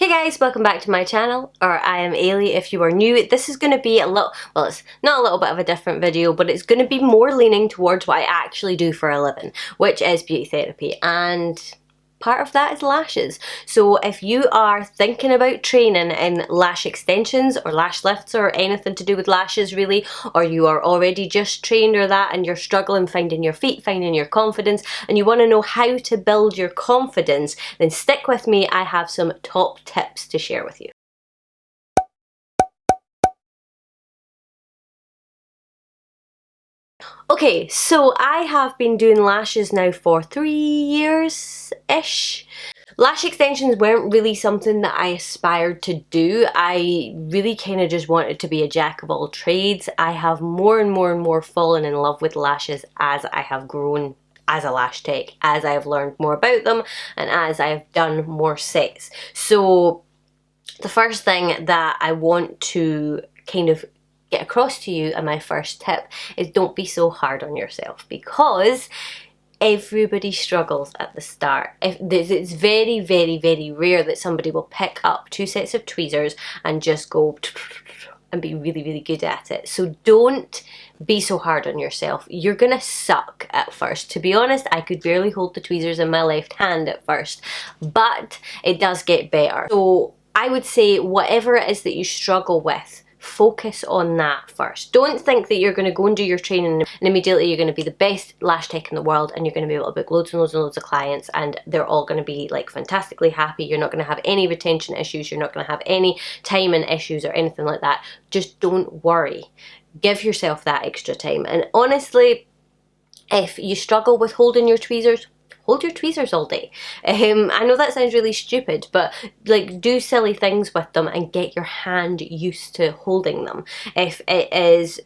Hey guys, welcome back to my channel, or I am Ailey if you are new. This is going to be a little, well, it's not a little bit of a different video, but it's going to be more leaning towards what I actually do for a living, which is beauty therapy, and part of that is lashes. So if you are thinking about training in lash extensions or lash lifts or anything to do with lashes really, or you are already just trained or that and you're struggling finding your feet, finding your confidence, and you want to know how to build your confidence, then stick with me. I have some top tips to share with you. Okay, so I have been doing lashes now for 3 years-ish. Lash extensions weren't really something that I aspired to do. I really kind of just wanted to be a jack of all trades. I have more and more fallen in love with lashes as I have grown as a lash tech, as I have learned more about them, and as I have done more sets. So the first thing that I want to kind of get across to you, and my first tip, is don't be so hard on yourself, because everybody struggles at the start. It's very rare that somebody will pick up 2 sets of tweezers and just go and be really good at it. So don't be so hard on yourself. You're gonna suck at first. To be honest, I could barely hold the tweezers in my left hand at first, but it does get better. So I would say whatever it is that you struggle with, focus on that first. Don't think that you're going to go and do your training and immediately you're going to be the best lash tech in the world and you're going to be able to book loads and loads of clients and they're all going to be like fantastically happy. You're not going to have any retention issues. You're not going to have any timing issues or anything like that. Just don't worry. Give yourself that extra time. And honestly, if you struggle with holding your tweezers, hold your tweezers all day. I know that sounds really stupid, but like do silly things with them and get your hand used to holding them. If it is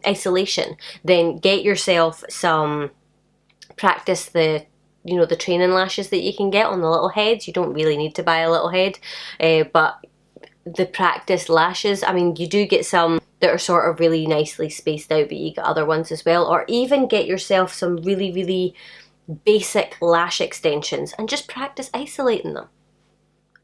isolation, then get yourself some, practice the the training lashes that you can get on the little heads. You don't really need to buy a little head, but the practice lashes, I mean, you do get some that are sort of really nicely spaced out, but you get other ones as well. Or even get yourself some really basic lash extensions and just practice isolating them.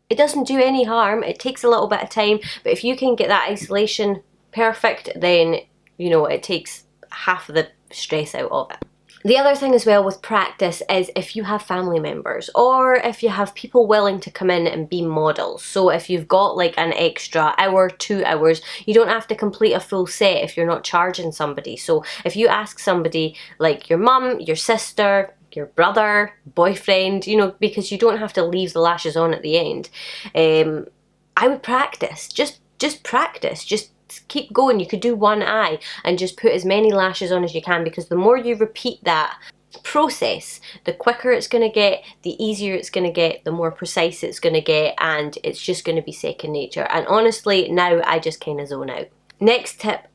It doesn't do any harm. It takes a little bit of time, but if you can get that isolation perfect, then it takes half of the stress out of it. The other thing as well with practice is if you have family members or if you have people willing to come in and be models. So if you've got like an extra hour, 2 hours, you don't have to complete a full set if you're not charging somebody. So if you ask somebody like your mum, your sister, your brother, boyfriend, because you don't have to leave the lashes on at the end, I would practice. Just practice. Just keep going. You could do one eye and just put as many lashes on as you can, because the more you repeat that process, the quicker it's going to get, the easier it's going to get, the more precise it's going to get, and it's just going to be second nature. And honestly, now I just kind of zone out. Next tip,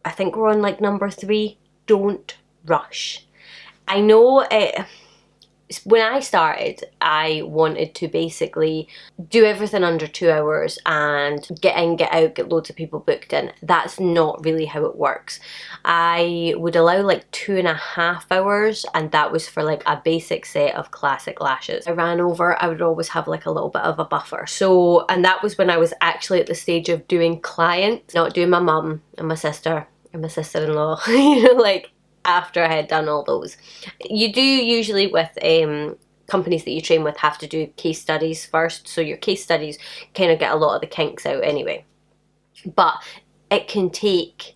I think we're on like number 3, don't rush. I know when I started, I wanted to basically do everything under 2 hours and get in, get out, get loads of people booked in. That's not really how it works. I would allow like 2.5 hours, and that was for like a basic set of classic lashes. I ran over, I would always have like a little bit of a buffer. So, and that was when I was actually at the stage of doing clients, not doing my mum and my sister and my sister-in-law, like after I had done all those. You do usually with companies that you train with have to do case studies first, so your case studies kind of get a lot of the kinks out anyway. But it can take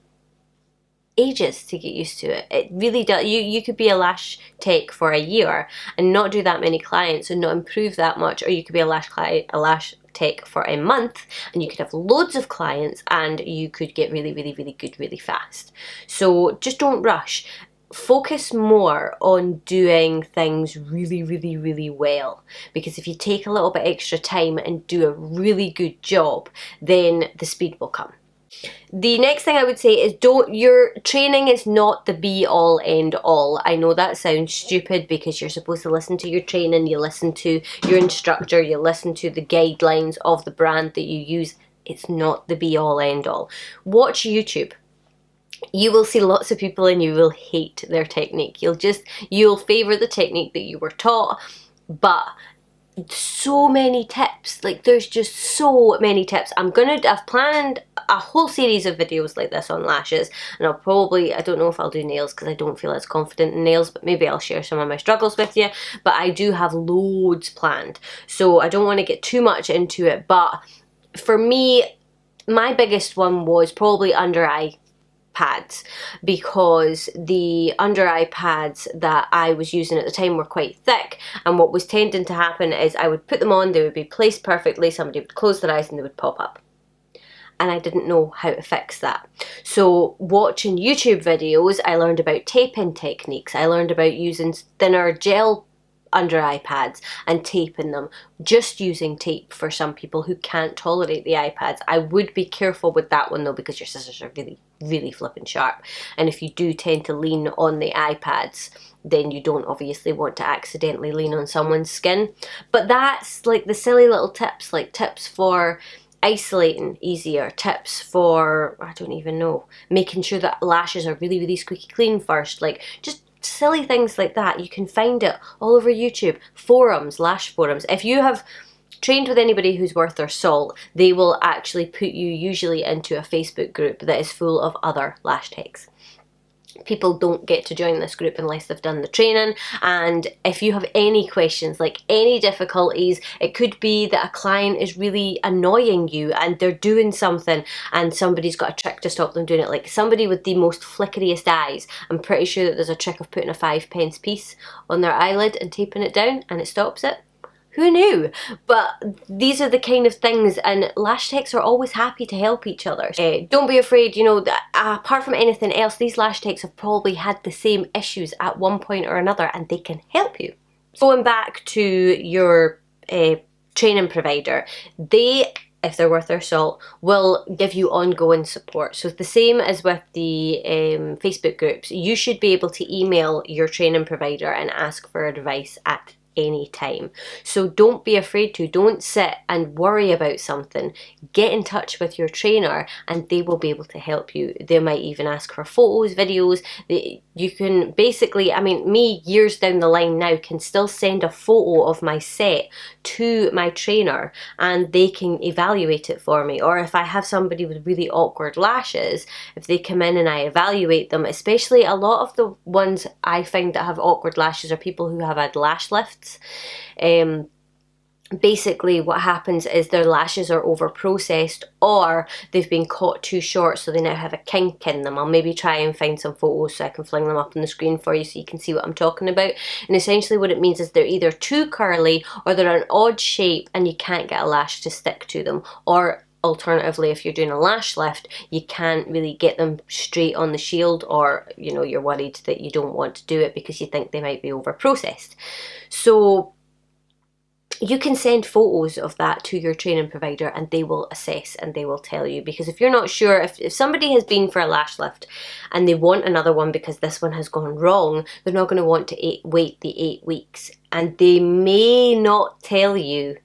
ages to get used to it. It really does. You could be a lash tech for a year and not do that many clients and not improve that much, or you could be a lash tech for a month and you could have loads of clients and you could get really good really fast. So just don't rush. Focus more on doing things really well, because if you take a little bit extra time and do a really good job, then the speed will come. The next thing I would say is your training is not the be all end all. I know that sounds stupid because you're supposed to listen to your training, you listen to your instructor, you listen to the guidelines of the brand that you use. It's not the be all end all. Watch YouTube. You will see lots of people and you will hate their technique. You'll favour the technique that you were taught, but so many tips. Like, there's just so many tips. I've planned a whole series of videos like this on lashes, and I don't know if I'll do nails because I don't feel as confident in nails, but maybe I'll share some of my struggles with you. But I do have loads planned, so I don't want to get too much into it. But for me, my biggest one was probably under eye pads, because the under eye pads that I was using at the time were quite thick, and what was tending to happen is I would put them on, they would be placed perfectly, somebody would close their eyes and they would pop up, and I didn't know how to fix that. So watching YouTube videos, I learned about taping techniques. I learned about using thinner gel under eye pads and taping them, just using tape for some people who can't tolerate the iPads. I would be careful with that one though, because your scissors are really flipping sharp, and if you do tend to lean on the iPads, then you don't obviously want to accidentally lean on someone's skin. But that's like the silly little tips, like tips for isolating easier, tips for, I don't even know, making sure that lashes are really squeaky clean first, like just silly things like that. You can find it all over YouTube, forums, lash forums. If you have trained with anybody who's worth their salt, they will actually put you usually into a Facebook group that is full of other lash techs. People don't get to join this group unless they've done the training, and if you have any questions, like any difficulties, it could be that a client is really annoying you and they're doing something and somebody's got a trick to stop them doing it. Like somebody with the most flickeriest eyes, I'm pretty sure that there's a trick of putting a 5p piece on their eyelid and taping it down and it stops it. Who knew? But these are the kind of things, and lash techs are always happy to help each other. Don't be afraid, you know, that, apart from anything else, these lash techs have probably had the same issues at one point or another, and they can help you. Going back to your training provider, they, if they're worth their salt, will give you ongoing support. So it's the same as with the Facebook groups. You should be able to email your training provider and ask for advice at any time. So don't be afraid to. Don't sit and worry about something. Get in touch with your trainer and they will be able to help you. They might even ask for photos, videos. You can basically, I mean, me years down the line now can still send a photo of my set to my trainer and they can evaluate it for me. Or if I have somebody with really awkward lashes, if they come in and I evaluate them, especially a lot of the ones I find that have awkward lashes are people who have had lash lifts. Basically what happens is their lashes are over processed, or they've been caught too short, so they now have a kink in them. I'll maybe try and find some photos so I can fling them up on the screen for you so you can see what I'm talking about. And essentially what it means is they're either too curly or they're an odd shape and you can't get a lash to stick to them, or alternatively, if you're doing a lash lift, you can't really get them straight on the shield, or you know, you're worried that you don't want to do it because you think they might be over processed. So you can send photos of that to your training provider and they will assess and they will tell you. Because if you're not sure, if somebody has been for a lash lift and they want another one because this one has gone wrong, they're not going to want to wait the 8 weeks, and they may not tell you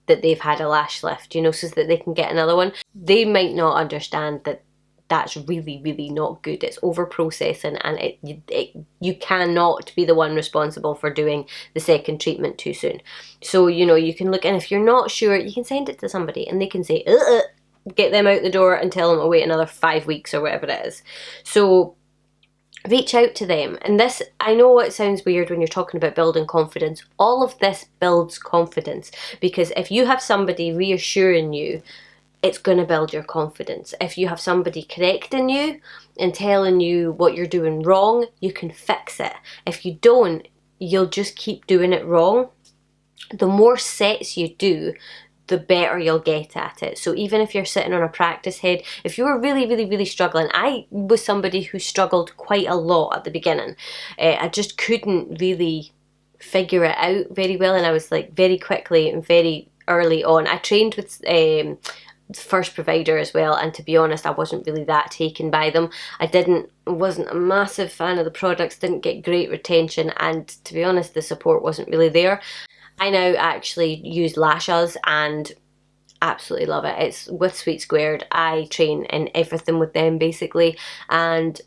that they've had a lash lift, you know, so that they can get another one. They might not understand that that's really not good. It's over processing, and you cannot be the one responsible for doing the second treatment too soon. So, you know, you can look, and if you're not sure, you can send it to somebody and they can say, get them out the door and tell them to wait another 5 weeks or whatever it is. So reach out to them. And this, I know it sounds weird when you're talking about building confidence. All of this builds confidence, because if you have somebody reassuring you, it's going to build your confidence. If you have somebody correcting you and telling you what you're doing wrong, you can fix it. If you don't, you'll just keep doing it wrong. The more sets you do, the better you'll get at it. So even if you're sitting on a practice head, if you were really struggling, I was somebody who struggled quite a lot at the beginning. I just couldn't really figure it out very well, and I was like very quickly and very early on. I trained with first provider as well, and to be honest, I wasn't really that taken by them. I wasn't a massive fan of the products, didn't get great retention, and to be honest, the support wasn't really there. I now actually use lashes and absolutely love it. It's with Sweet Squared. I train in everything with them basically, and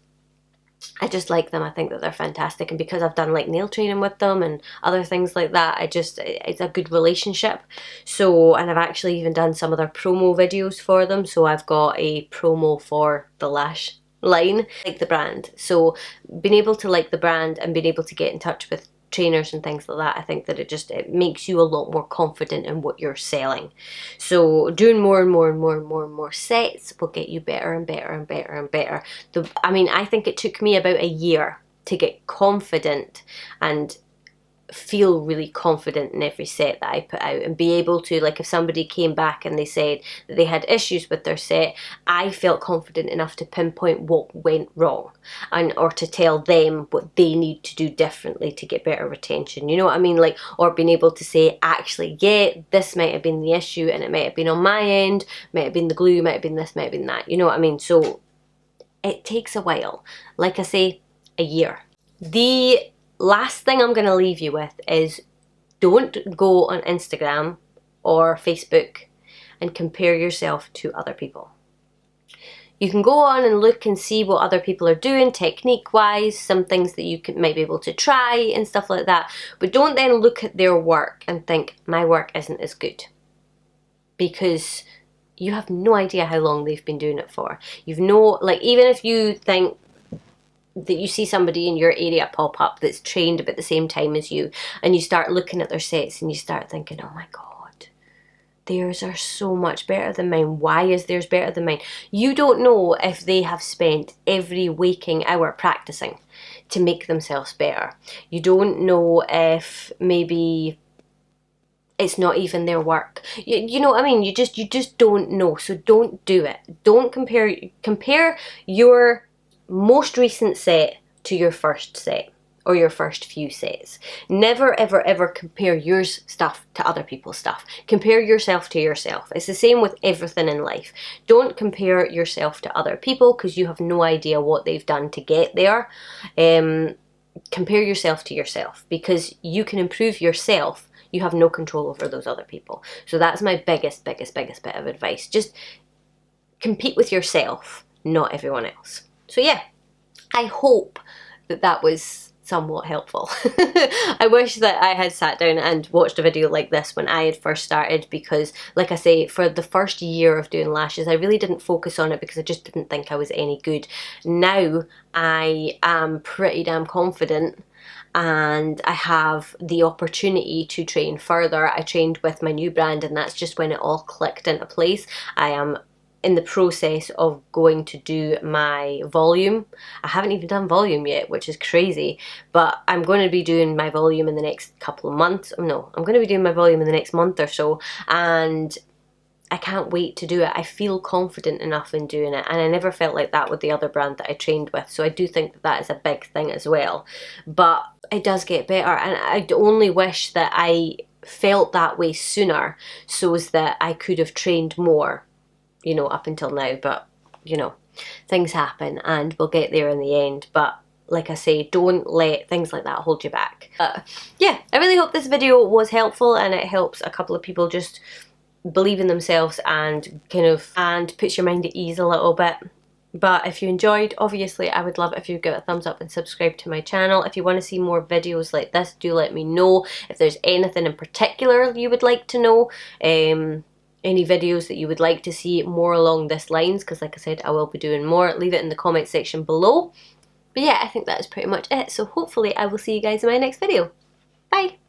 I just like them. I think that they're fantastic, and because I've done like nail training with them and other things like that, it's a good relationship. So, and I've actually even done some of their promo videos for them, so I've got a promo for the lash line. I like the brand, so being able to like the brand and being able to get in touch with trainers and things like that, I think that it makes you a lot more confident in what you're selling. So doing more and more and more and more and more sets will get you better and better and better and better. I mean, I think it took me about a year to get confident and feel really confident in every set that I put out, and be able to, like, if somebody came back and they said that they had issues with their set, I felt confident enough to pinpoint what went wrong, and or to tell them what they need to do differently to get better retention, you know what I mean? Like, or being able to say, actually, yeah, this might have been the issue, and it might have been on my end, might have been the glue, might have been this, might have been that, you know what I mean? So it takes a while. Like I say, a year. The last thing I'm going to leave you with is, don't go on Instagram or Facebook and compare yourself to other people. You can go on and look and see what other people are doing technique wise, some things that you might be able to try and stuff like that, but don't then look at their work and think, my work isn't as good, because you have no idea how long they've been doing it for. You've no, like, even if you think that you see somebody in your area pop up that's trained about the same time as you, and you start looking at their sets and you start thinking, oh my god, theirs are so much better than mine, why is theirs better than mine? You don't know if they have spent every waking hour practicing to make themselves better. You don't know if maybe it's not even their work. You know what I mean? You just don't know. So don't do it. Don't compare your most recent set to your first set or your first few sets. Never ever ever compare your stuff to other people's stuff. Compare yourself to yourself. It's the same with everything in life. Don't compare yourself to other people, because you have no idea what they've done to get there. Compare yourself to yourself, because you can improve yourself. You have no control over those other people. So that's my biggest bit of advice. Just compete with yourself, not everyone else. So yeah, I hope that that was somewhat helpful. I wish that I had sat down and watched a video like this when I had first started, because like I say, for the first year of doing lashes, I really didn't focus on it because I just didn't think I was any good. Now I am pretty damn confident, and I have the opportunity to train further. I trained with my new brand, and that's just when it all clicked into place. I am in the process of going to do my volume. I haven't even done volume yet, which is crazy, but I'm going to be doing my volume in the next couple of months. No, I'm going to be doing my volume in the next month or so, and I can't wait to do it. I feel confident enough in doing it, and I never felt like that with the other brand that I trained with, so I do think that that is a big thing as well. But it does get better, and I only wish that I felt that way sooner, so as that I could have trained more, you know, up until now. But you know, things happen and we'll get there in the end. But like I say, don't let things like that hold you back. Yeah, I really hope this video was helpful, and it helps a couple of people just believe in themselves and and puts your mind at ease a little bit. But if you enjoyed, obviously I would love it if you give it a thumbs up and subscribe to my channel. If you want to see more videos like this, do let me know. If there's anything in particular you would like to know, any videos that you would like to see more along this lines, because like I said, I will be doing more, leave it in the comment section below. But yeah, I think that is pretty much it. So hopefully I will see you guys in my next video. Bye!